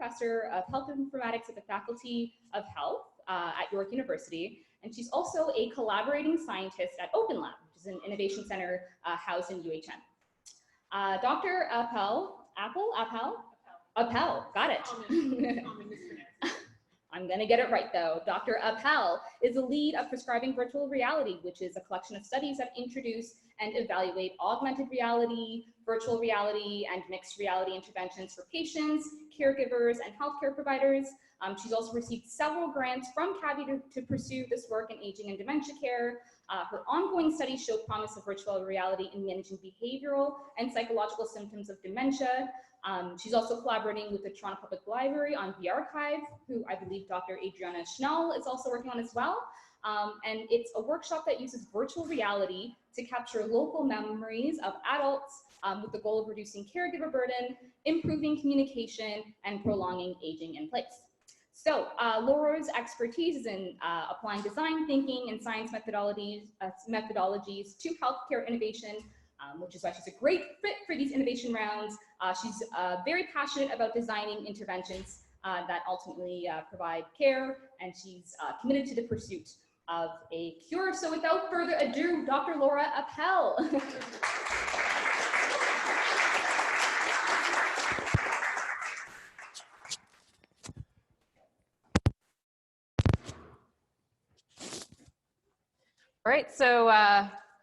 professor of health informatics at the Faculty of Health at York University. And she's also a collaborating scientist at Open Lab, which is an innovation center housed in UHN. Dr. Appel, got it. I'm gonna get it right though. Dr. Appel is the lead of Prescribing Virtual Reality, which is a collection of studies that introduce and evaluate augmented reality, virtual reality, and mixed reality interventions for patients, caregivers, and healthcare providers. She's also received several grants from CAVI to pursue this work in aging and dementia care. Her ongoing studies show promise of virtual reality in managing behavioral and psychological symptoms of dementia. She's also collaborating with the Toronto Public Library on vArchive, who I believe Dr. Adriana Schnell is also working on as well. And it's a workshop that uses virtual reality to capture local memories of adults with the goal of reducing caregiver burden, improving communication, and prolonging aging in place. So Laura's expertise is in applying design thinking and science methodologies to healthcare innovation, which is why she's a great fit for these innovation rounds. She's very passionate about designing interventions that ultimately provide care, and she's committed to the pursuit of a cure. So without further ado, Dr. Lora Appel. All right, so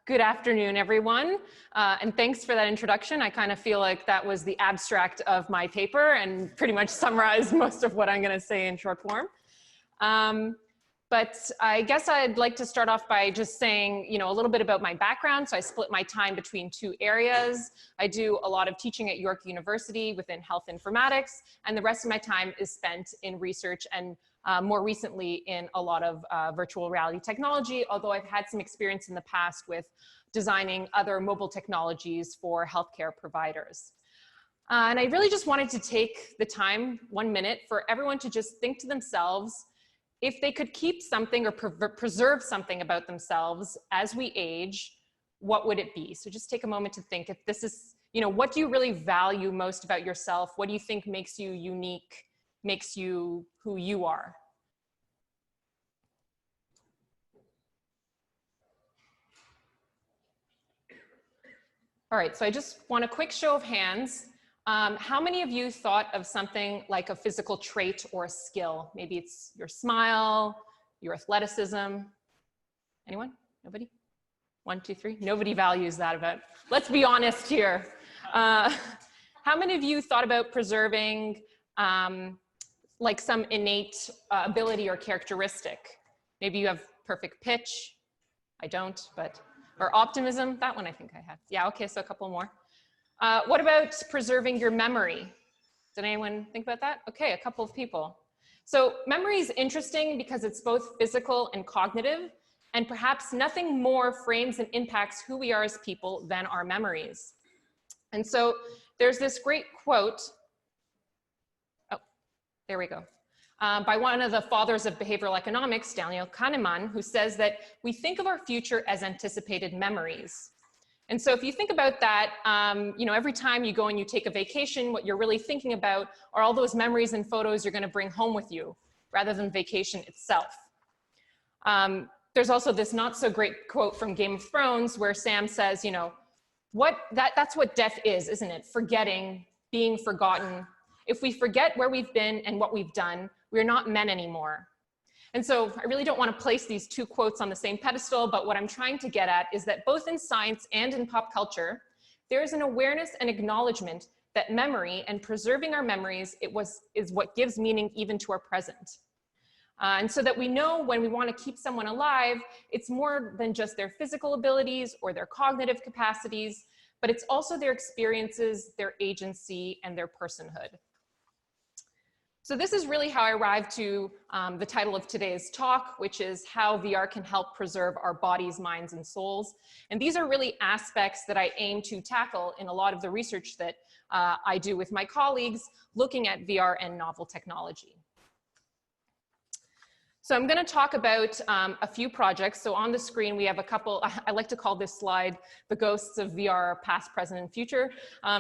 good afternoon, everyone, and thanks for that introduction. I kind of feel like that was the abstract of my paper and pretty much summarized most of what I'm going to say in short form. But I guess I'd like to start off by just saying, a little bit about my background. So I split my time between two areas. I do a lot of teaching at York University within health informatics, and the rest of my time is spent in research and more recently in a lot of virtual reality technology, although I've had some experience in the past with designing other mobile technologies for healthcare providers. And I really just wanted to take the time, 1 minute, for everyone to just think to themselves, if they could keep something or preserve something about themselves as we age, what would it be? So just take a moment to think, if this is, what do you really value most about yourself? What do you think makes you unique, makes you who you are? All right, so I just want a quick show of hands. How many of you thought of something like a physical trait or a skill? Maybe it's your smile, your athleticism. Anyone? Nobody? 1, 2, 3. Nobody values that about. Let's be honest here. How many of you thought about preserving like some innate ability or characteristic? Maybe you have perfect pitch. I don't, but, or optimism. That one I think I had. Yeah, okay, so a couple more. What about preserving your memory? Did anyone think about that? Okay, a couple of people. So memory is interesting because it's both physical and cognitive, and perhaps nothing more frames and impacts who we are as people than our memories. And so there's this great quote, oh, there we go, by one of the fathers of behavioral economics, Daniel Kahneman, who says that we think of our future as anticipated memories. And so if you think about that, every time you go and you take a vacation, what you're really thinking about are all those memories and photos you're going to bring home with you, rather than vacation itself. There's also this not so great quote from Game of Thrones where Sam says, that's what death is, isn't it? Forgetting, being forgotten. If we forget where we've been and what we've done, we're not men anymore. And so I really don't want to place these two quotes on the same pedestal, but what I'm trying to get at is that both in science and in pop culture, there is an awareness and acknowledgement that memory and preserving our memories is what gives meaning even to our present. And so that we know when we want to keep someone alive, it's more than just their physical abilities or their cognitive capacities, but it's also their experiences, their agency, and their personhood. So this is really how I arrived to the title of today's talk, which is how VR can help preserve our bodies, minds, and souls. And these are really aspects that I aim to tackle in a lot of the research that I do with my colleagues, looking at VR and novel technology. So I'm going to talk about a few projects. So on the screen, we have a couple, I like to call this slide the ghosts of VR, past, present, and future.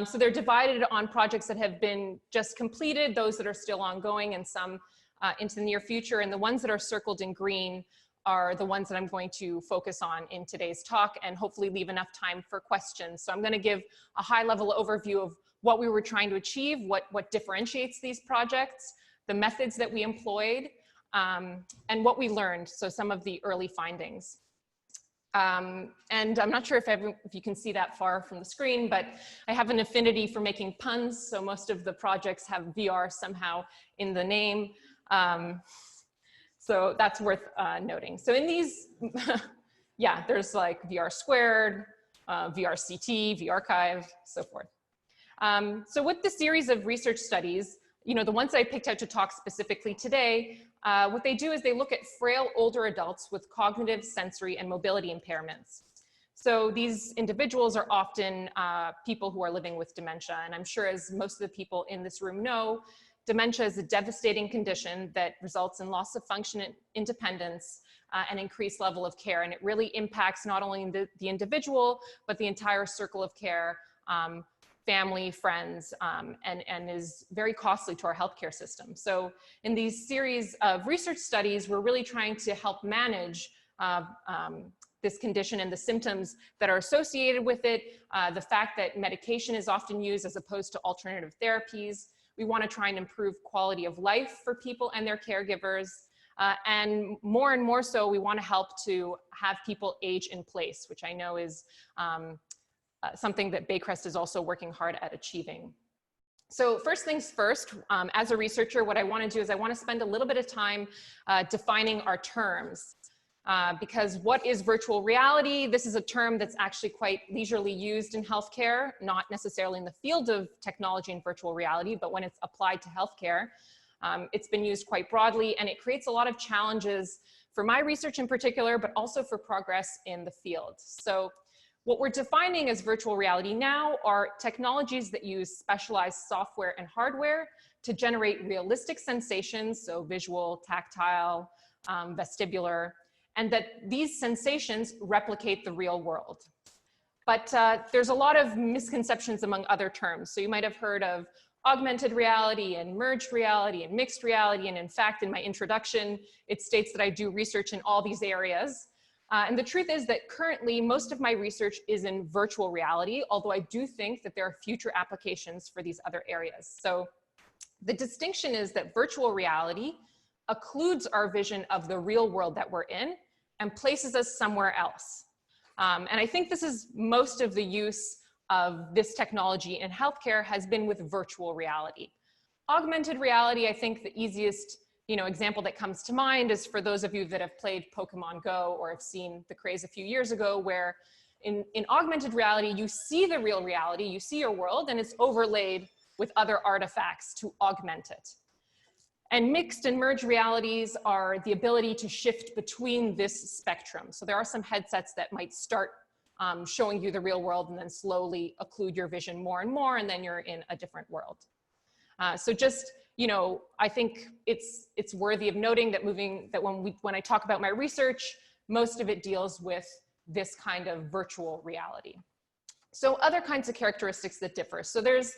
So they're divided on projects that have been just completed, those that are still ongoing, and some into the near future. And the ones that are circled in green are the ones that I'm going to focus on in today's talk and hopefully leave enough time for questions. So I'm going to give a high-level overview of what we were trying to achieve, what differentiates these projects, the methods that we employed, and what we learned, so some of the early findings. And I'm not sure if you can see that far from the screen, but I have an affinity for making puns, so most of the projects have VR somehow in the name. So that's worth noting. So in these, yeah, there's like VR squared, VRCT, VArchive, so forth. So with the series of research studies, you know, the ones I picked out to talk specifically today, what they do is they look at frail older adults with cognitive, sensory, and mobility impairments. So these individuals are often people who are living with dementia. And I'm sure, as most of the people in this room know, dementia is a devastating condition that results in loss of function and independence and increased level of care. And it really impacts not only the individual, but the entire circle of care, family, friends, and is very costly to our healthcare system. So in these series of research studies, we're really trying to help manage this condition and the symptoms that are associated with it, the fact that medication is often used as opposed to alternative therapies. We want to try and improve quality of life for people and their caregivers. And more so, we want to help to have people age in place, which I know is something that Baycrest is also working hard at achieving. So first things first, as a researcher, what I want to do is I want to spend a little bit of time defining our terms. Because what is virtual reality? This is a term that's actually quite leisurely used in healthcare, not necessarily in the field of technology and virtual reality, but when it's applied to healthcare, it's been used quite broadly, and it creates a lot of challenges for my research in particular, but also for progress in the field. So what we're defining as virtual reality now are technologies that use specialized software and hardware to generate realistic sensations, so visual, tactile, vestibular, and that these sensations replicate the real world. But there's a lot of misconceptions among other terms. So you might have heard of augmented reality and merged reality and mixed reality. And in fact, in my introduction, it states that I do research in all these areas. And the truth is that currently most of my research is in virtual reality, although I do think that there are future applications for these other areas. So the distinction is that virtual reality occludes our vision of the real world that we're in and places us somewhere else. And I think this is most of the use of this technology in healthcare has been with virtual reality. Augmented reality, I think the easiest example that comes to mind is for those of you that have played Pokemon Go or have seen the craze a few years ago, where in augmented reality, you see the real reality, you see your world, and it's overlaid with other artifacts to augment it. And mixed and merged realities are the ability to shift between this spectrum. So there are some headsets that might start showing you the real world and then slowly occlude your vision more and more, and then you're in a different world. So just, I think it's worthy of noting that when I talk about my research, most of it deals with this kind of virtual reality. So other kinds of characteristics that differ. So there's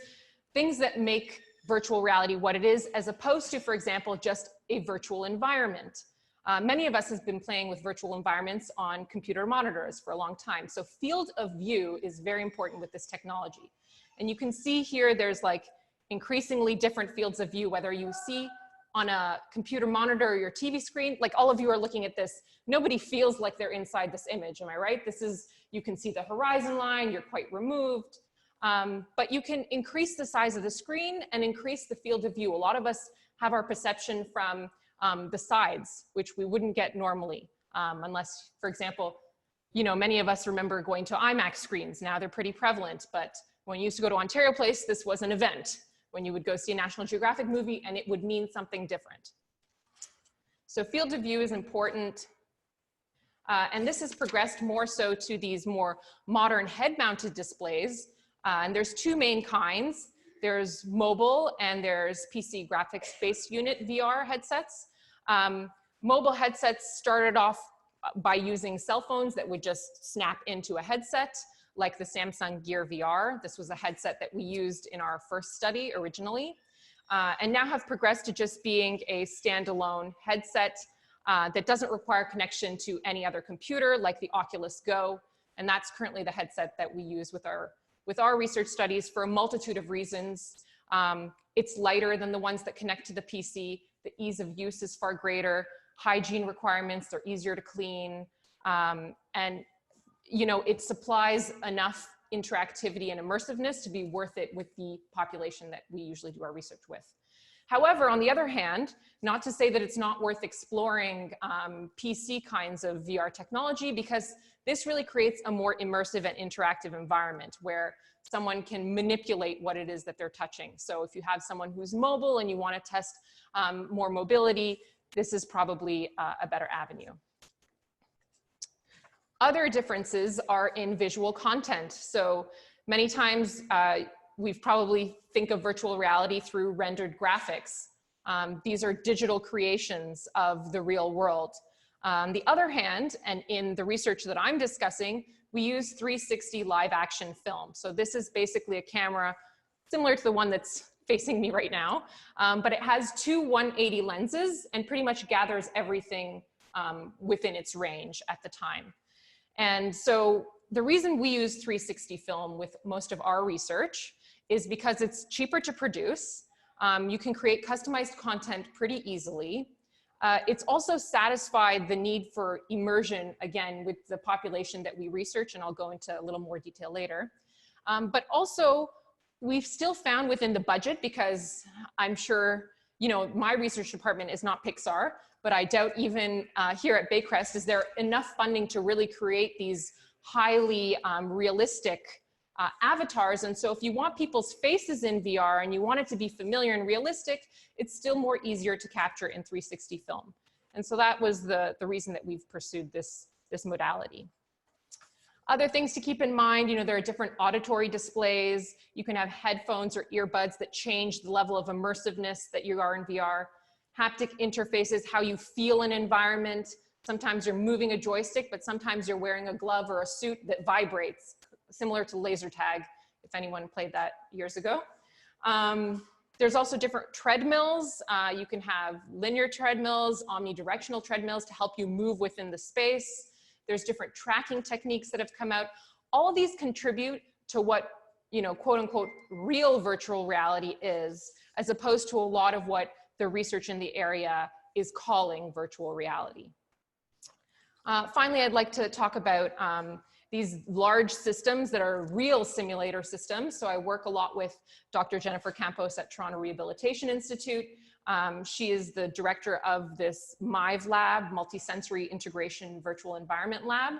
things that make virtual reality what it is, as opposed to, for example, just a virtual environment. Many of us have been playing with virtual environments on computer monitors for a long time. So field of view is very important with this technology. And you can see here, there's like increasingly different fields of view, whether you see on a computer monitor or your TV screen, like all of you are looking at this, nobody feels like they're inside this image, am I right? You can see the horizon line, you're quite removed. But you can increase the size of the screen and increase the field of view. A lot of us have our perception from the sides, which we wouldn't get normally, unless, for example, many of us remember going to IMAX screens. Now they're pretty prevalent, but when you used to go to Ontario Place, this was an event, when you would go see a National Geographic movie and it would mean something different. So field of view is important. And this has progressed more so to these more modern head-mounted displays. And there's two main kinds. There's mobile and there's PC graphics-based unit VR headsets. Mobile headsets started off by using cell phones that would just snap into a headset, like the Samsung Gear VR. This was a headset that we used in our first study originally, and now have progressed to just being a standalone headset that doesn't require connection to any other computer, like the Oculus Go. And that's currently the headset that we use with our research studies for a multitude of reasons. It's lighter than the ones that connect to the PC. The ease of use is far greater. Hygiene requirements, they're easier to clean. And you know, it supplies enough interactivity and immersiveness to be worth it with the population that we usually do our research with. However, on the other hand, not to say that it's not worth exploring PC kinds of VR technology, because this really creates a more immersive and interactive environment where someone can manipulate what it is that they're touching. So if you have someone who's mobile and you want to test more mobility, this is probably a better avenue. Other differences are in visual content. So many times we've probably think of virtual reality through rendered graphics. These are digital creations of the real world. On the other hand, and in the research that I'm discussing, we use 360 live action film. So this is basically a camera similar to the one that's facing me right now, but it has two 180 lenses and pretty much gathers everything within its range at the time. And so the reason we use 360 film with most of our research is because it's cheaper to produce. You can create customized content pretty easily. It's also satisfied the need for immersion, again, with the population that we research, and I'll go into a little more detail later. But also, we've still found within the budget, because I'm sure, you know, my research department is not Pixar, but I doubt even here at Baycrest, is there enough funding to really create these highly realistic avatars. And so if you want people's faces in VR and you want it to be familiar and realistic, it's still more easier to capture in 360 film. And so that was the reason that we've pursued this modality. Other things to keep in mind, you know, there are different auditory displays. You can have headphones or earbuds that change the level of immersiveness that you are in VR. Haptic interfaces, how you feel an environment. Sometimes you're moving a joystick, but sometimes you're wearing a glove or a suit that vibrates, similar to laser tag, if anyone played that years ago. There's also different treadmills. You can have linear treadmills, omnidirectional treadmills to help you move within the space. There's different tracking techniques that have come out. All of these contribute to what, you know, quote unquote, real virtual reality is, as opposed to a lot of what the research in the area is calling virtual reality. Finally, I'd like to talk about these large systems that are real simulator systems. So I work a lot with Dr. Jennifer Campos at Toronto Rehabilitation Institute. She is the director of this MIVE lab, Multisensory Integration Virtual Environment Lab.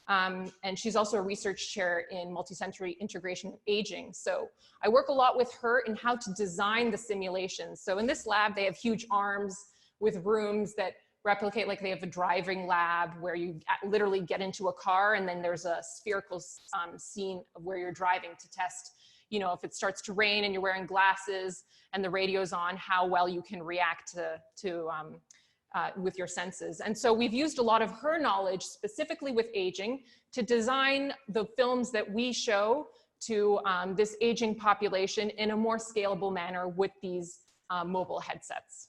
And she's also a research chair in multisensory integration of aging. So I work a lot with her in how to design the simulations. So in this lab, they have huge arms with rooms that replicate, like they have a driving lab where you literally get into a car and then there's a spherical scene of where you're driving to test, you know, if it starts to rain and you're wearing glasses and the radio's on, how well you can react with your senses. And so we've used a lot of her knowledge specifically with aging to design the films that we show to this aging population in a more scalable manner with these mobile headsets.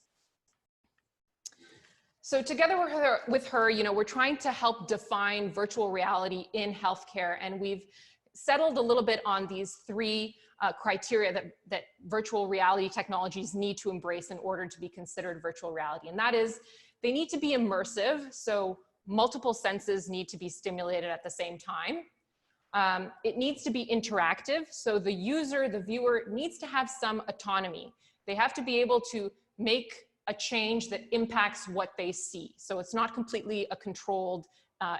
So together with her, you know, we're trying to help define virtual reality in healthcare, and we've settled a little bit on these three criteria that virtual reality technologies need to embrace in order to be considered virtual reality. And that is, they need to be immersive, so multiple senses need to be stimulated at the same time. It needs to be interactive, so the user, the viewer, needs to have some autonomy. They have to be able to make a change that impacts what they see. So it's not completely a controlled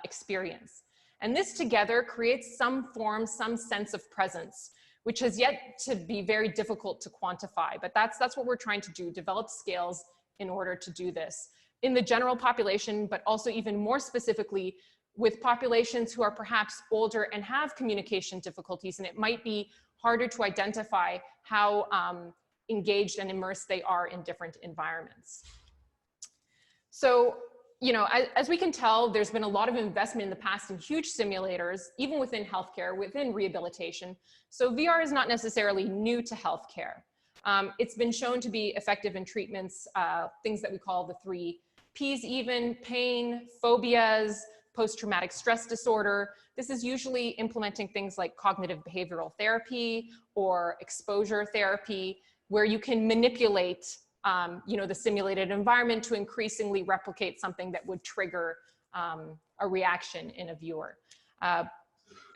experience. And this together creates some form, some sense of presence, which has yet to be very difficult to quantify. But that's what we're trying to do, develop scales in order to do this in the general population, but also even more specifically with populations who are perhaps older and have communication difficulties. And it might be harder to identify how engaged and immersed they are in different environments. So as we can tell, there's been a lot of investment in the past in huge simulators, even within healthcare, within rehabilitation. So VR is not necessarily new to healthcare. It's been shown to be effective in treatments, things that we call the 3 Ps even, pain, phobias, post-traumatic stress disorder. This is usually implementing things like cognitive behavioral therapy or exposure therapy, where you can manipulate the simulated environment to increasingly replicate something that would trigger a reaction in a viewer.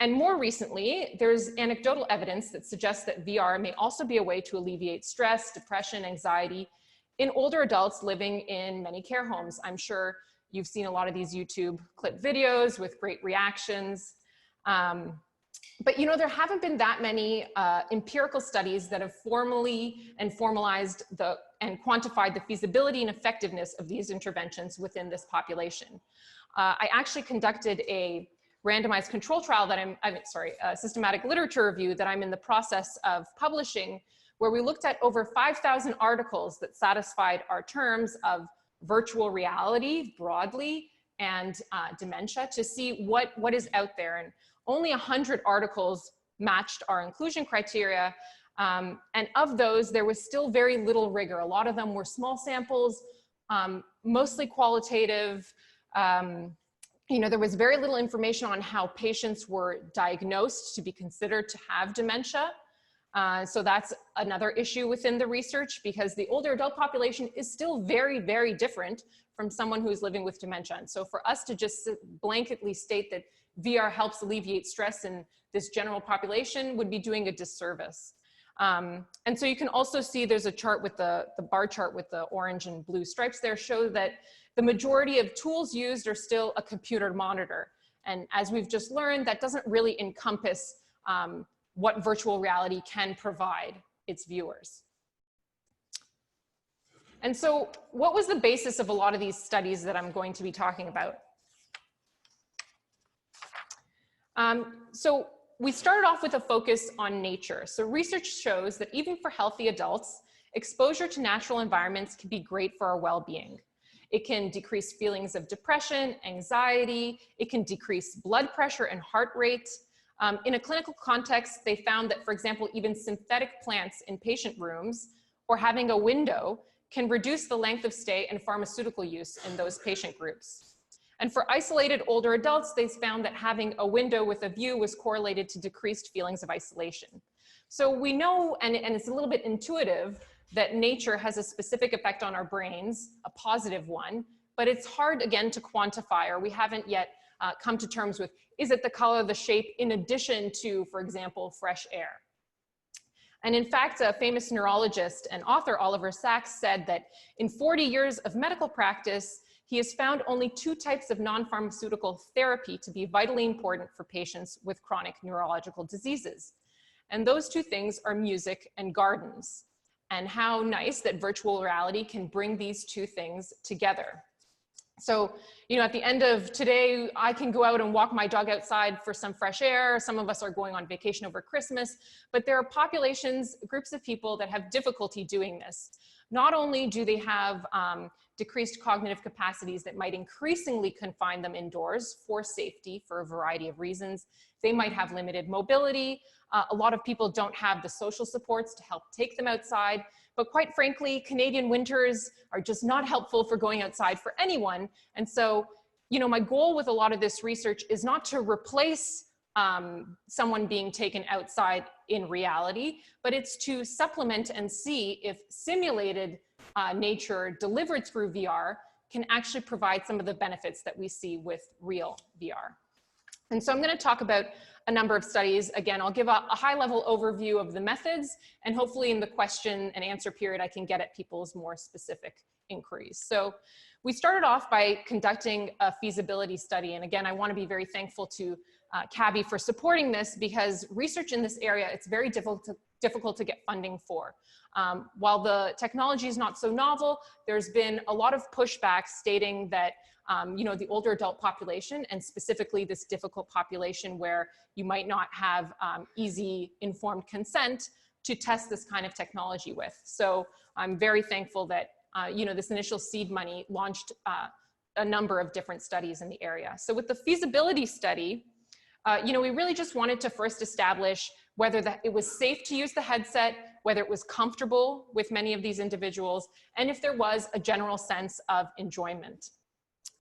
And more recently, there's anecdotal evidence that suggests that VR may also be a way to alleviate stress, depression, anxiety in older adults living in many care homes. I'm sure you've seen a lot of these YouTube clip videos with great reactions. But there haven't been that many empirical studies that have formally and formalized and quantified the feasibility and effectiveness of these interventions within this population. I actually conducted a randomized control trial that a systematic literature review that I'm in the process of publishing, where we looked at over 5,000 articles that satisfied our terms of virtual reality broadly and dementia to see what is out there. And only 100 articles matched our inclusion criteria. And of those, there was still very little rigor. A lot of them were small samples, mostly qualitative. There was very little information on how patients were diagnosed to be considered to have dementia. So that's another issue within the research, because the older adult population is still very, very different from someone who's living with dementia. And so for us to just blanketly state that VR helps alleviate stress in this general population would be doing a disservice. And so you can also see there's a chart with the bar chart with the orange and blue stripes there show that the majority of tools used are still a computer monitor. And as we've just learned, that doesn't really encompass what virtual reality can provide its viewers. And so what was the basis of a lot of these studies that I'm going to be talking about? So we started off with a focus on nature. So research shows that even for healthy adults, exposure to natural environments can be great for our well-being. It can decrease feelings of depression, anxiety. It can decrease blood pressure and heart rate. In a clinical context, they found that, for example, even synthetic plants in patient rooms or having a window can reduce the length of stay and pharmaceutical use in those patient groups. And for isolated older adults, they found that having a window with a view was correlated to decreased feelings of isolation. So we know, and it's a little bit intuitive, that nature has a specific effect on our brains, a positive one, but it's hard, again, to quantify, or we haven't yet come to terms with, is it the color, the shape, in addition to, for example, fresh air? And in fact, a famous neurologist and author, Oliver Sacks, said that in 40 years of medical practice, he has found only 2 types of non-pharmaceutical therapy to be vitally important for patients with chronic neurological diseases. And those 2 things are music and gardens. And how nice that virtual reality can bring these 2 things together. So, at the end of today, I can go out and walk my dog outside for some fresh air. Some of us are going on vacation over Christmas, but there are populations, groups of people that have difficulty doing this. Not only do they have decreased cognitive capacities that might increasingly confine them indoors for safety for a variety of reasons, they might have limited mobility. A lot of people don't have the social supports to help take them outside. But quite frankly, Canadian winters are just not helpful for going outside for anyone. And so, my goal with a lot of this research is not to replace someone being taken outside in reality, but it's to supplement and see if simulated nature delivered through VR can actually provide some of the benefits that we see with real VR. And so I'm going to talk about a number of studies. Again, I'll give a high-level overview of the methods, and hopefully in the question and answer period, I can get at people's more specific inquiries. So we started off by conducting a feasibility study. And again, I want to be very thankful to CABI for supporting this, because research in this area, it's very difficult to get funding for. While the technology is not so novel, there's been a lot of pushback stating that the older adult population, and specifically this difficult population where you might not have easy informed consent to test this kind of technology with. So I'm very thankful that this initial seed money launched a number of different studies in the area. So with the feasibility study, we really just wanted to first establish whether it was safe to use the headset, whether it was comfortable with many of these individuals, and if there was a general sense of enjoyment.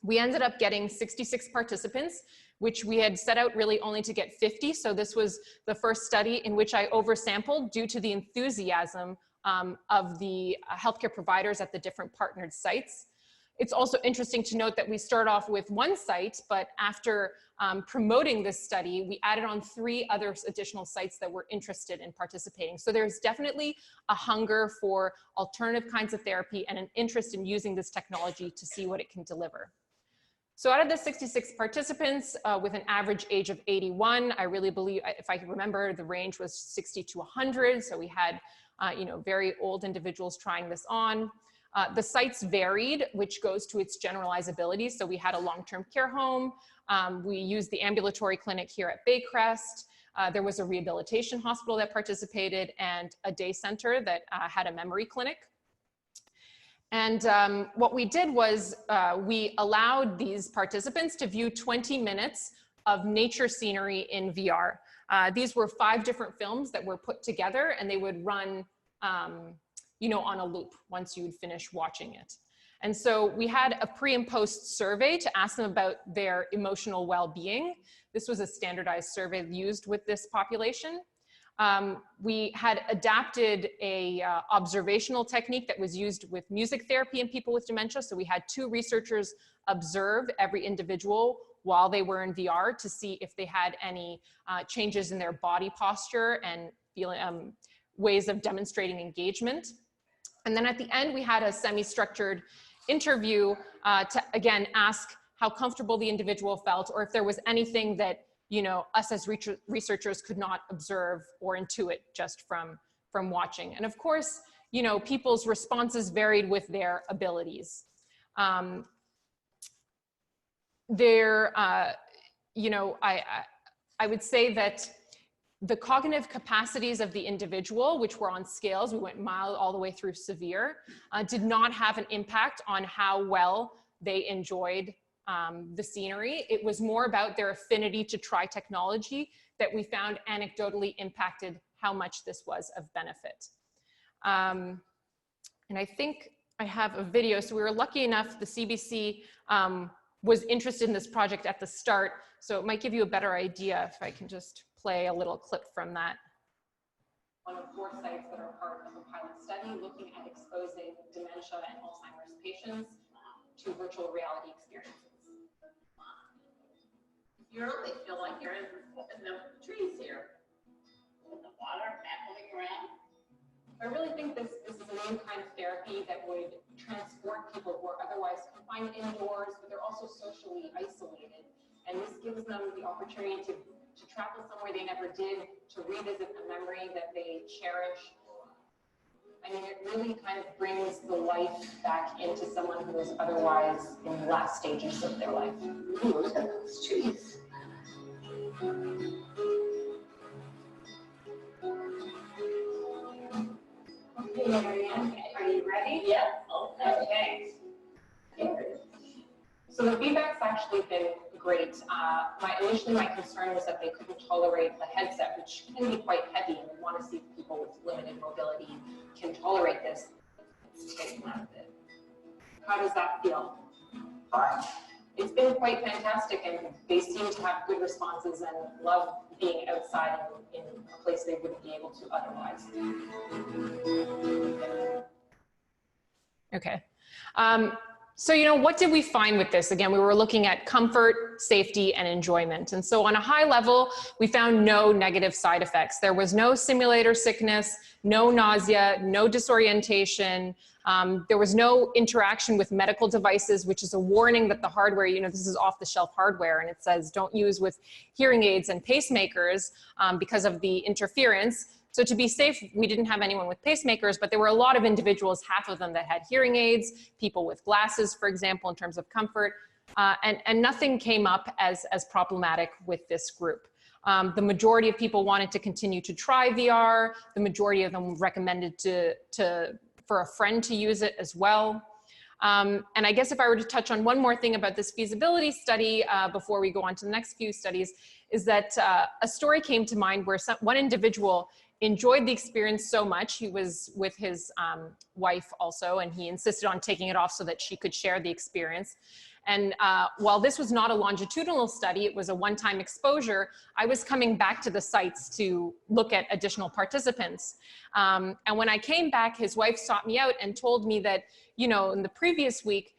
We ended up getting 66 participants, which we had set out really only to get 50. So this was the first study in which I oversampled due to the enthusiasm of the healthcare providers at the different partnered sites. It's also interesting to note that we start off with one site, but after promoting this study, we added on 3 other additional sites that were interested in participating. So there's definitely a hunger for alternative kinds of therapy and an interest in using this technology to see what it can deliver. So out of the 66 participants with an average age of 81, I really believe, if I can remember, the range was 60 to 100. So we had, very old individuals trying this on. The sites varied, which goes to its generalizability. So we had a long-term care home. We used the ambulatory clinic here at Baycrest. There was a rehabilitation hospital that participated and a day center that had a memory clinic. And what we did was we allowed these participants to view 20 minutes of nature scenery in VR. These were 5 different films that were put together, and they would run on a loop once you would finish watching it. And so we had a pre and post survey to ask them about their emotional well-being. This was a standardized survey used with this population. We had adapted a observational technique that was used with music therapy in people with dementia. So we had 2 researchers observe every individual while they were in VR to see if they had any changes in their body posture and feeling, ways of demonstrating engagement. And then at the end, we had a semi-structured interview to, again, ask how comfortable the individual felt, or if there was anything that us as researchers could not observe or intuit just from watching. And of course, people's responses varied with their abilities. I would say that the cognitive capacities of the individual, which were on scales, we went mild all the way through severe, did not have an impact on how well they enjoyed the scenery. It was more about their affinity to try technology that we found anecdotally impacted how much this was of benefit. And I think I have a video. So we were lucky enough, the CBC was interested in this project at the start. So it might give you a better idea if I can just play a little clip from that. One of 4 sites that are part of a pilot study looking at exposing dementia and Alzheimer's patients to virtual reality experiences. You really feel like you're in the trees here. With the water echoing around. I really think this is a new kind of therapy that would transport people who are otherwise confined indoors, but they're also socially isolated. And this gives them the opportunity to travel somewhere they never did, to revisit a memory that they cherish. I mean, it really kind of brings the life back into someone who is otherwise in the last stages of their life. Ooh, look at those trees. Okay, Marianne, are you ready? Yeah. Okay. So the feedback's actually been great. Initially my concern was that they couldn't tolerate the headset, which can be quite heavy, and we want to see if people with limited mobility can tolerate this. Let's take them out of it. How does that feel? Fine. It's been quite fantastic, and they seem to have good responses and love being outside in a place they wouldn't be able to otherwise. Okay. So, what did we find with this? Again, we were looking at comfort, safety, and enjoyment. And so on a high level, we found no negative side effects. There was no simulator sickness, no nausea, no disorientation. There was no interaction with medical devices, which is a warning that the hardware, this is off-the-shelf hardware, and it says don't use with hearing aids and pacemakers because of the interference. So to be safe, we didn't have anyone with pacemakers, but there were a lot of individuals, half of them that had hearing aids, people with glasses, for example, in terms of comfort, and nothing came up as problematic with this group. The majority of people wanted to continue to try VR. The majority of them recommended for a friend to use it as well. And I guess if I were to touch on one more thing about this feasibility study before we go on to the next few studies, is that a story came to mind where one individual enjoyed the experience so much. He was with his wife also, and he insisted on taking it off so that she could share the experience. And while this was not a longitudinal study, it was a one-time exposure, I was coming back to the sites to look at additional participants. And when I came back, his wife sought me out and told me that, you know, in the previous week,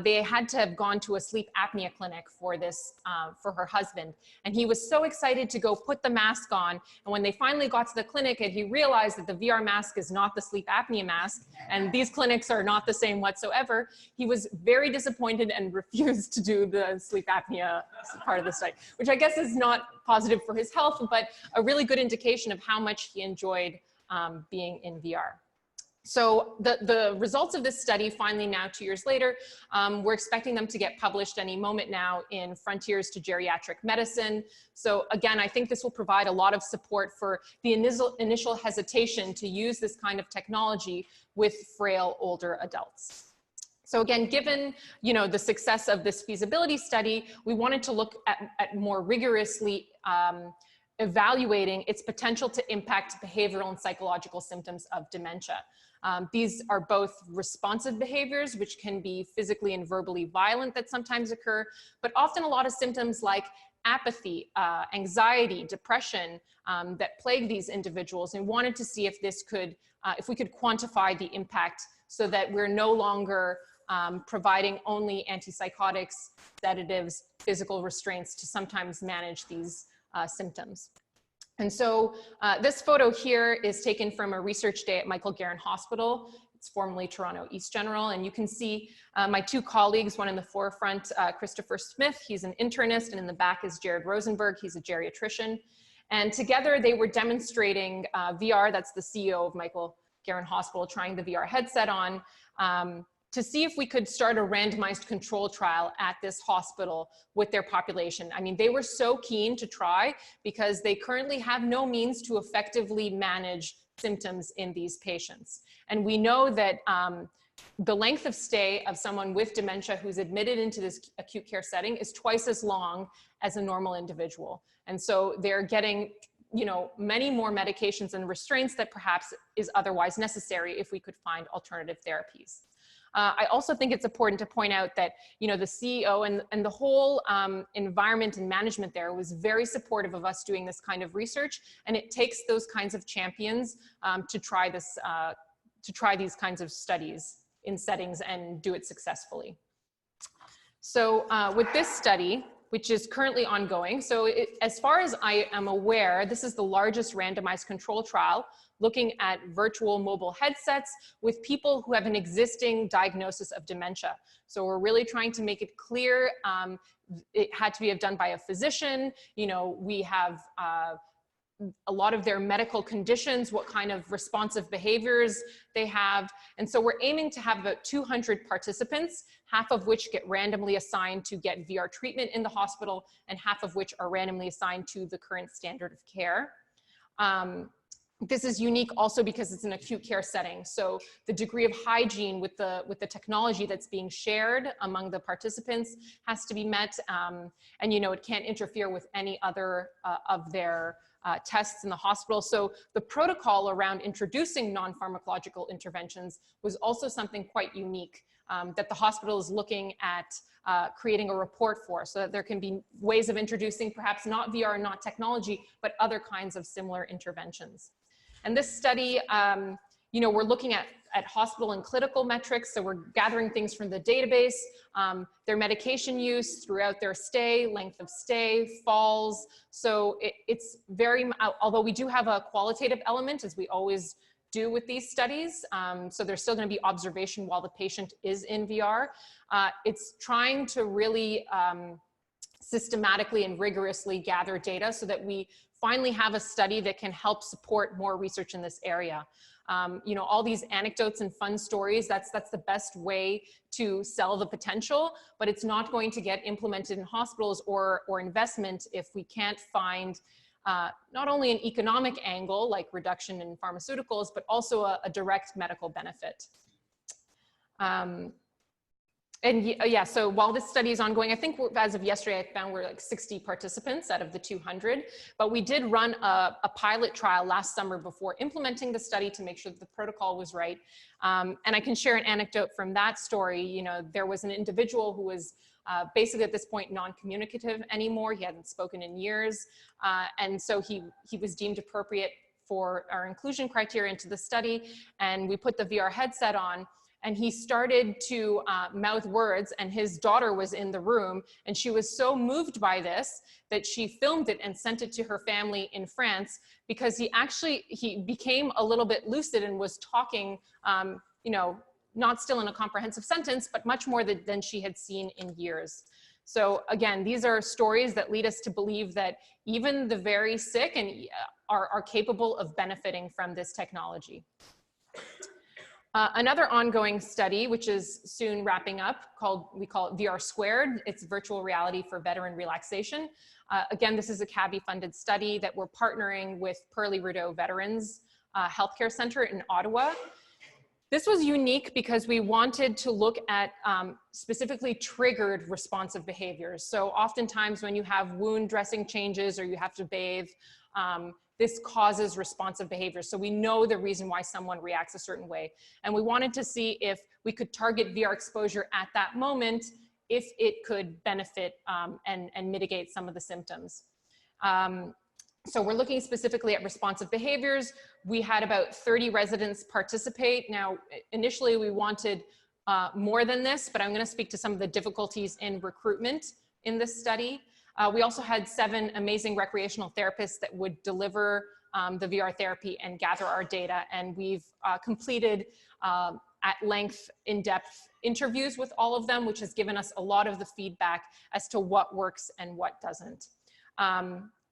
they had to have gone to a sleep apnea clinic for this, for her husband. And he was so excited to go put the mask on. And when they finally got to the clinic and he realized that the VR mask is not the sleep apnea mask, and these clinics are not the same whatsoever, he was very disappointed and refused to do the sleep apnea part of the study, which I guess is not positive for his health, but a really good indication of how much he enjoyed being in VR. So the results of this study, finally now 2 years later, we're expecting them to get published any moment now in Frontiers to Geriatric Medicine. So again, I think this will provide a lot of support for the initial hesitation to use this kind of technology with frail older adults. So again, given, you know, the success of this feasibility study, we wanted to look at more rigorously evaluating its potential to impact behavioral and psychological symptoms of dementia. These are both responsive behaviors, which can be physically and verbally violent that sometimes occur, but often a lot of symptoms like apathy, anxiety, depression that plague these individuals, and wanted to see if this could, if we could quantify the impact so that we're no longer providing only antipsychotics, sedatives, physical restraints to sometimes manage these symptoms. And so this photo here is taken from a research day at Michael Garron Hospital. It's formerly Toronto East General. And you can see my two colleagues, one in the forefront, Christopher Smith, he's an internist, and in the back is Jared Rosenberg, he's a geriatrician. And together they were demonstrating VR, that's the CEO of Michael Garron Hospital, trying the VR headset on, to see if we could start a randomized control trial at this hospital with their population. I mean, they were so keen to try because they currently have no means to effectively manage symptoms in these patients. And we know that the length of stay of someone with dementia who's admitted into this acute care setting is twice as long as a normal individual. And so they're getting, you know, many more medications and restraints that perhaps is otherwise necessary if we could find alternative therapies. I also think it's important to point out that, you know, the CEO and the whole environment and management there was very supportive of us doing this kind of research, and it takes those kinds of champions to try this, to try these kinds of studies in settings and do it successfully. So with this study, which is currently ongoing, so as far as I am aware, this is the largest randomized control trial looking at virtual mobile headsets with people who have an existing diagnosis of dementia. So we're really trying to make it clear it had to be done by a physician. You know, we have a lot of their medical conditions, what kind of responsive behaviors they have. And so we're aiming to have about 200 participants, half of which get randomly assigned to get VR treatment in the hospital, and half of which are randomly assigned to the current standard of care. This is unique also because it's an acute care setting. So the degree of hygiene with the technology that's being shared among the participants has to be met. And, you know, it can't interfere with any other of their tests in the hospital. So the protocol around introducing non-pharmacological interventions was also something quite unique that the hospital is looking at creating a report for, so that there can be ways of introducing perhaps not VR, not technology, but other kinds of similar interventions. And this study, you know, we're looking at hospital and clinical metrics. So we're gathering things from the database, their medication use throughout their stay, length of stay, falls. So it's very, although we do have a qualitative element, as we always do with these studies. So there's still going to be observation while the patient is in VR. It's trying to really systematically and rigorously gather data so that we finally have a study that can help support more research in this area. You know, all these anecdotes and fun stories, that's the best way to sell the potential, but it's not going to get implemented in hospitals or investment if we can't find not only an economic angle like reduction in pharmaceuticals, but also a direct medical benefit. And yeah, so while this study is ongoing, I think as of yesterday, I found we're like 60 participants out of the 200, but we did run a pilot trial last summer before implementing the study to make sure that the protocol was right. And I can share an anecdote from that story. You know, there was an individual who was basically at this point non-communicative anymore. He hadn't spoken in years. And so he was deemed appropriate for our inclusion criteria into the study. And we put the VR headset on, and he started to mouth words, and his daughter was in the room, and she was so moved by this that she filmed it and sent it to her family in France, because he became a little bit lucid and was talking, you know, not still in a comprehensive sentence, but much more than she had seen in years. So again, these are stories that lead us to believe that even the very sick are capable of benefiting from this technology. Another ongoing study, which is soon wrapping up, we call it VR Squared. It's virtual reality for veteran relaxation. Again, this is a CABI-funded study that we're partnering with Pearly Rideau Veterans Healthcare Center in Ottawa. This was unique because we wanted to look at specifically triggered responsive behaviors. So oftentimes when you have wound dressing changes or you have to bathe, this causes responsive behavior. So we know the reason why someone reacts a certain way. And we wanted to see if we could target VR exposure at that moment, if it could benefit and mitigate some of the symptoms. So we're looking specifically at responsive behaviors. We had about 30 residents participate. Now, initially we wanted more than this, but I'm going to speak to some of the difficulties in recruitment in this study. We also had 7 amazing recreational therapists that would deliver the VR therapy and gather our data. And we've completed at length, in-depth interviews with all of them, which has given us a lot of the feedback as to what works and what doesn't.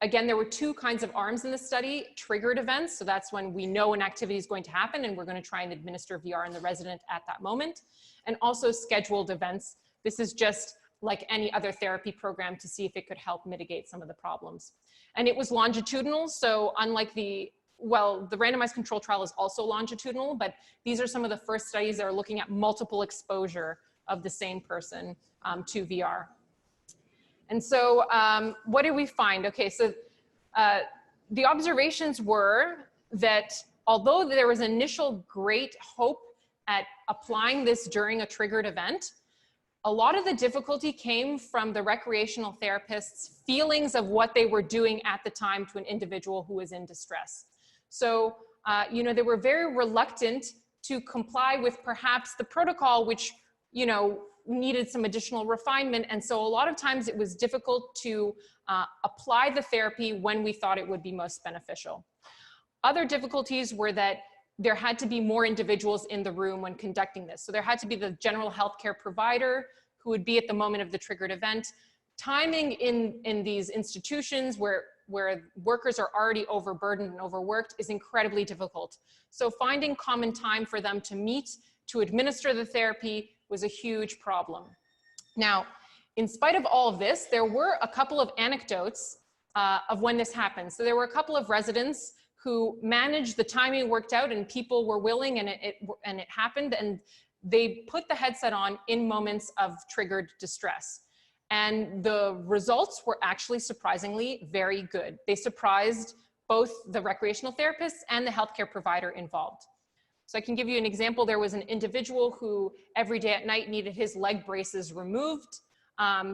Again, there were 2 kinds of arms in the study: triggered events. So that's when we know an activity is going to happen and we're going to try and administer VR in the resident at that moment. And also scheduled events. This is just like any other therapy program to see if it could help mitigate some of the problems. And it was longitudinal. So unlike the randomized control trial is also longitudinal, but these are some of the first studies that are looking at multiple exposure of the same person to VR. And so what did we find? Okay, so the observations were that although there was initial great hope at applying this during a triggered event, a lot of the difficulty came from the recreational therapists' feelings of what they were doing at the time to an individual who was in distress. So, you know, they were very reluctant to comply with perhaps the protocol, which, you know, needed some additional refinement. And so a lot of times it was difficult to apply the therapy when we thought it would be most beneficial. Other difficulties were that there had to be more individuals in the room when conducting this. So there had to be the general healthcare provider who would be at the moment of the triggered event. Timing in these institutions where workers are already overburdened and overworked is incredibly difficult. So finding common time for them to meet, to administer the therapy was a huge problem. Now, in spite of all of this, there were a couple of anecdotes of when this happened. So there were a couple of residents who managed, the timing worked out and people were willing and it happened, and they put the headset on in moments of triggered distress. And the results were actually surprisingly very good. They surprised both the recreational therapists and the healthcare provider involved. So I can give you an example. There was an individual who every day at night needed his leg braces removed.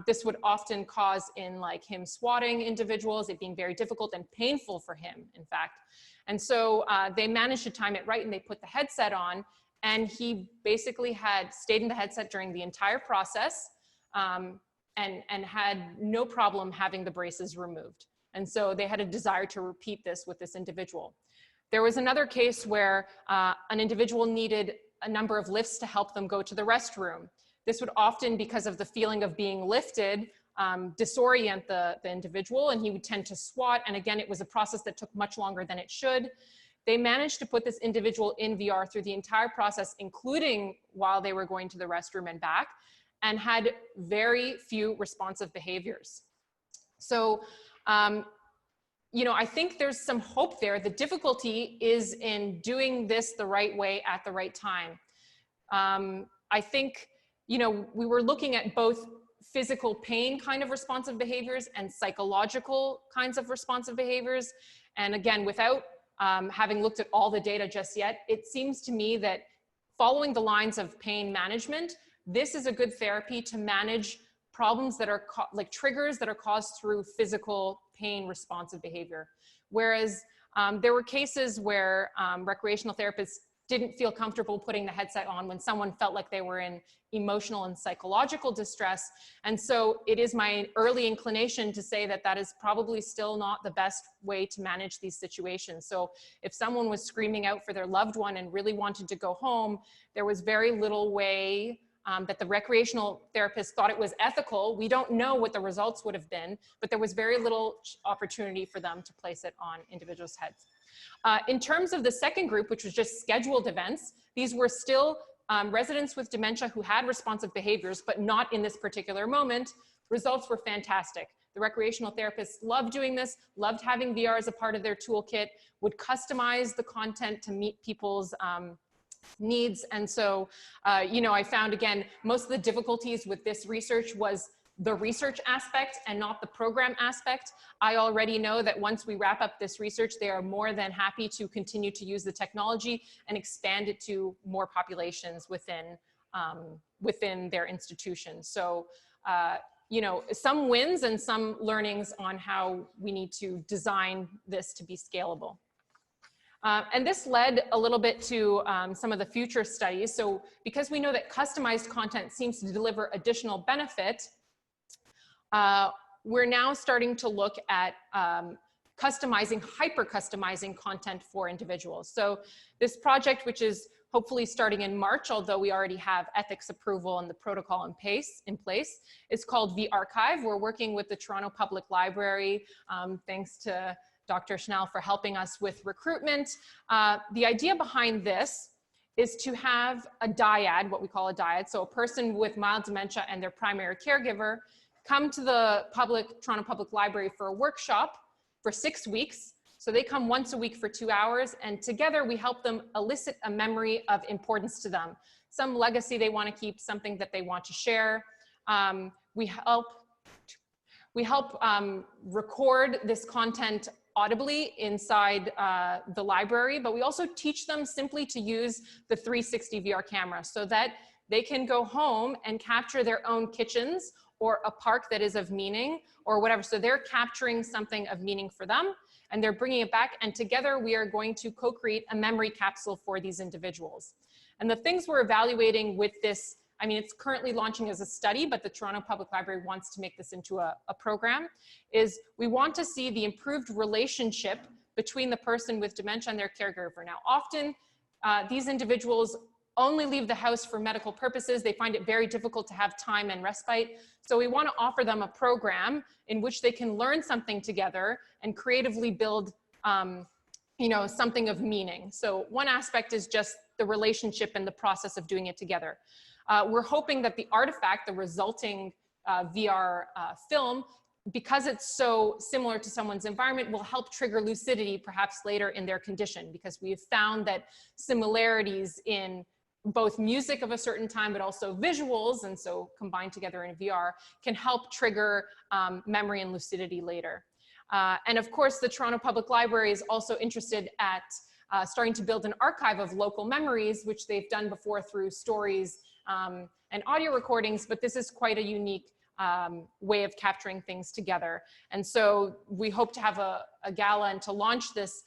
This would often cause in like him swatting individuals, it being very difficult and painful for him, in fact. And so they managed to time it right and they put the headset on, and he basically had stayed in the headset during the entire process and had no problem having the braces removed. And so they had a desire to repeat this with this individual. There was another case where an individual needed a number of lifts to help them go to the restroom. This would often, because of the feeling of being lifted, disorient the individual, and he would tend to swat. And again, it was a process that took much longer than it should. They managed to put this individual in VR through the entire process, including while they were going to the restroom and back, and had very few responsive behaviors. So, you know, I think there's some hope there. The difficulty is in doing this the right way at the right time. I think you know, we were looking at both physical pain kind of responsive behaviors and psychological kinds of responsive behaviors. And again, without having looked at all the data just yet, it seems to me that following the lines of pain management, this is a good therapy to manage problems that are like triggers that are caused through physical pain responsive behavior. Whereas there were cases where recreational therapists didn't feel comfortable putting the headset on when someone felt like they were in emotional and psychological distress. And so it is my early inclination to say that that is probably still not the best way to manage these situations. So if someone was screaming out for their loved one and really wanted to go home, there was very little way that the recreational therapist thought it was ethical. We don't know what the results would have been, but there was very little opportunity for them to place it on individuals' heads. In terms of the second group, which was just scheduled events, these were still residents with dementia who had responsive behaviors, but not in this particular moment. Results were fantastic. The recreational therapists loved doing this, loved having VR as a part of their toolkit, would customize the content to meet people's needs. And so, you know, I found, again, most of the difficulties with this research was the research aspect and not the program aspect. I already know that once we wrap up this research, they are more than happy to continue to use the technology and expand it to more populations within, within their institution. So, you know, some wins and some learnings on how we need to design this to be scalable. And this led a little bit to some of the future studies. So because we know that customized content seems to deliver additional benefit, we're now starting to look at customizing, hyper-customizing content for individuals. So this project, which is hopefully starting in March, although we already have ethics approval and the protocol in place, is called vArchive. We're working with the Toronto Public Library, thanks to Dr. Schnell for helping us with recruitment. The idea behind this is to have a dyad, what we call a dyad, so a person with mild dementia and their primary caregiver come to the Toronto Public Library for a workshop for 6 weeks. So they come once a week for 2 hours, and together we help them elicit a memory of importance to them. Some legacy they want to keep, something that they want to share. We help record this content audibly inside the library, but we also teach them simply to use the 360 VR camera so that they can go home and capture their own kitchens or a park that is of meaning or whatever. So they're capturing something of meaning for them and they're bringing it back, and together we are going to co-create a memory capsule for these individuals. And the things we're evaluating with this, I mean, it's currently launching as a study, but the Toronto Public Library wants to make this into a program, is we want to see the improved relationship between the person with dementia and their caregiver. Now, often these individuals only leave the house for medical purposes. They find it very difficult to have time and respite. So we want to offer them a program in which they can learn something together and creatively build you know, something of meaning. So one aspect is just the relationship and the process of doing it together. We're hoping that the artifact, the resulting VR film, because it's so similar to someone's environment, will help trigger lucidity perhaps later in their condition, because we have found that similarities in both music of a certain time, but also visuals, and so combined together in VR, can help trigger memory and lucidity later. And of course, the Toronto Public Library is also interested at starting to build an archive of local memories, which they've done before through stories and audio recordings, but this is quite a unique way of capturing things together. And so we hope to have a gala and to launch this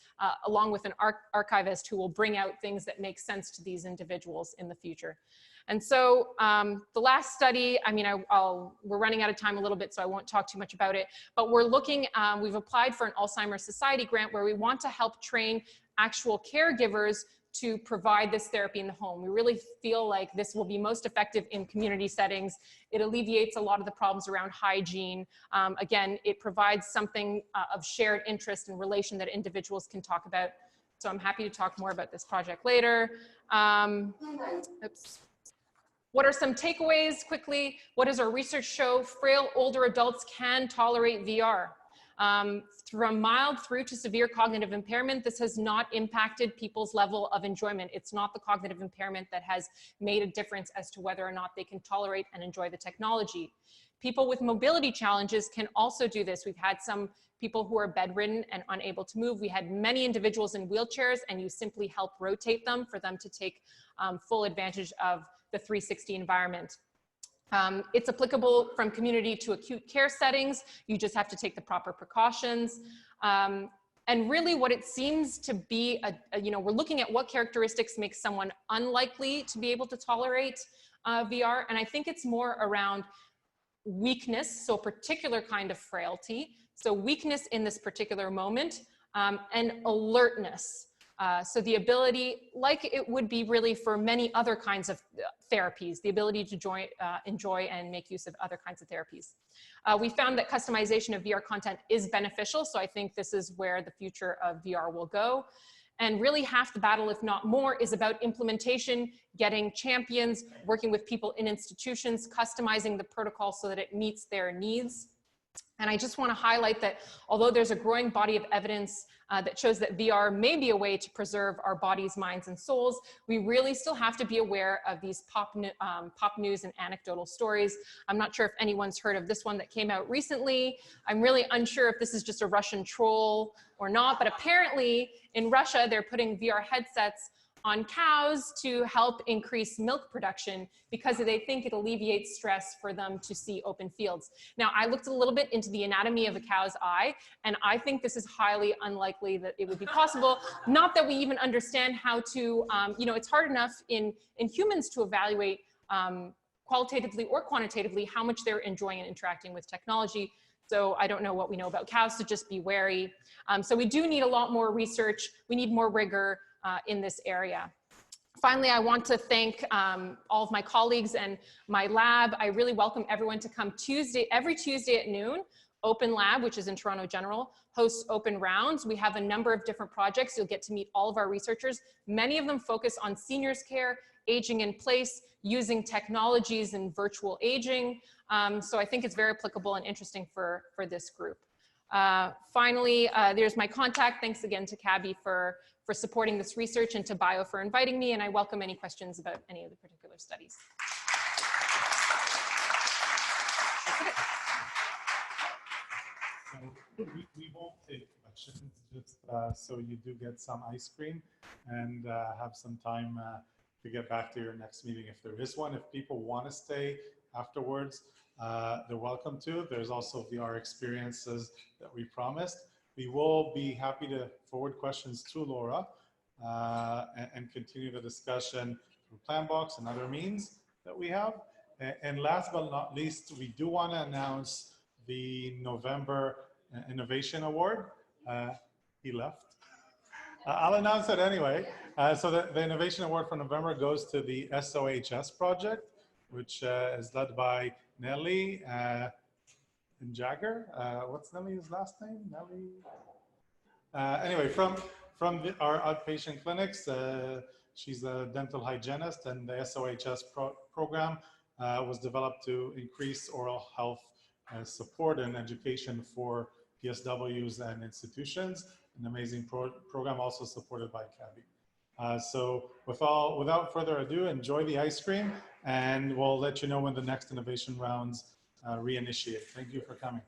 along with an archivist who will bring out things that make sense to these individuals in the future. And so the last study, I mean, we're running out of time a little bit, so I won't talk too much about it, but we're looking, we've applied for an Alzheimer's Society grant where we want to help train actual caregivers to provide this therapy in the home. We really feel like this will be most effective in community settings. It alleviates a lot of the problems around hygiene. Again, it provides something of shared interest and relation that individuals can talk about. So I'm happy to talk more about this project later. Oops. What are some takeaways quickly? What does our research show? Frail older adults can tolerate VR. From mild through to severe cognitive impairment, this has not impacted people's level of enjoyment. It's not the cognitive impairment that has made a difference as to whether or not they can tolerate and enjoy the technology. People with mobility challenges can also do this. We've had some people who are bedridden and unable to move. We had many individuals in wheelchairs, and you simply help rotate them for them to take full advantage of the 360 environment. It's applicable from community to acute care settings. You just have to take the proper precautions. And really what it seems to be, we're looking at what characteristics make someone unlikely to be able to tolerate VR. And I think it's more around weakness, so a particular kind of frailty. So weakness in this particular moment, and alertness. So the ability, like it would be really for many other kinds of therapies, the ability to enjoy and make use of other kinds of therapies. We found that customization of VR content is beneficial, so I think this is where the future of VR will go. And really half the battle, if not more, is about implementation, getting champions, working with people in institutions, customizing the protocol so that it meets their needs. And I just want to highlight that although there's a growing body of evidence that shows that VR may be a way to preserve our bodies, minds, and souls, we really still have to be aware of these pop news and anecdotal stories. I'm not sure if anyone's heard of this one that came out recently. I'm really unsure if this is just a Russian troll or not, but apparently in Russia, they're putting VR headsets on cows to help increase milk production because they think it alleviates stress for them to see open fields. Now, I looked a little bit into the anatomy of a cow's eye, and I think this is highly unlikely that it would be possible. Not that we even understand how to, it's hard enough in humans to evaluate qualitatively or quantitatively how much they're enjoying and interacting with technology. So I don't know what we know about cows, so just be wary. So we do need a lot more research. We need more rigor in this area. Finally, I want to thank all of my colleagues and my lab. I really welcome everyone to come every Tuesday at noon. Open Lab, which is in Toronto General, hosts open rounds. We have a number of different projects. You'll get to meet all of our researchers. Many of them focus on seniors care, aging in place, using technologies and virtual aging. So I think it's very applicable and interesting for this group. Finally, there's my contact. Thanks again to Cabby for supporting this research and to Bio for inviting me, and I welcome any questions about any of the particular studies. We won't take questions, just so you do get some ice cream and have some time to get back to your next meeting if there is one. If people want to stay afterwards, they're welcome to. There's also VR experiences that we promised. We will be happy to forward questions to Laura and continue the discussion through Planbox and other means that we have. And last but not least, we do want to announce the November Innovation Award. He left. I'll announce it anyway. So the Innovation Award for November goes to the SOHS project, which is led by Nelly and Jagger. What's Nelly's last name? Nelly. Anyway, from our outpatient clinics, she's a dental hygienist, and the SOHS program was developed to increase oral health support and education for PSWs and institutions. An amazing program also supported by Cabby. So without further ado, enjoy the ice cream, and we'll let you know when the next innovation rounds reinitiate. Thank you for coming.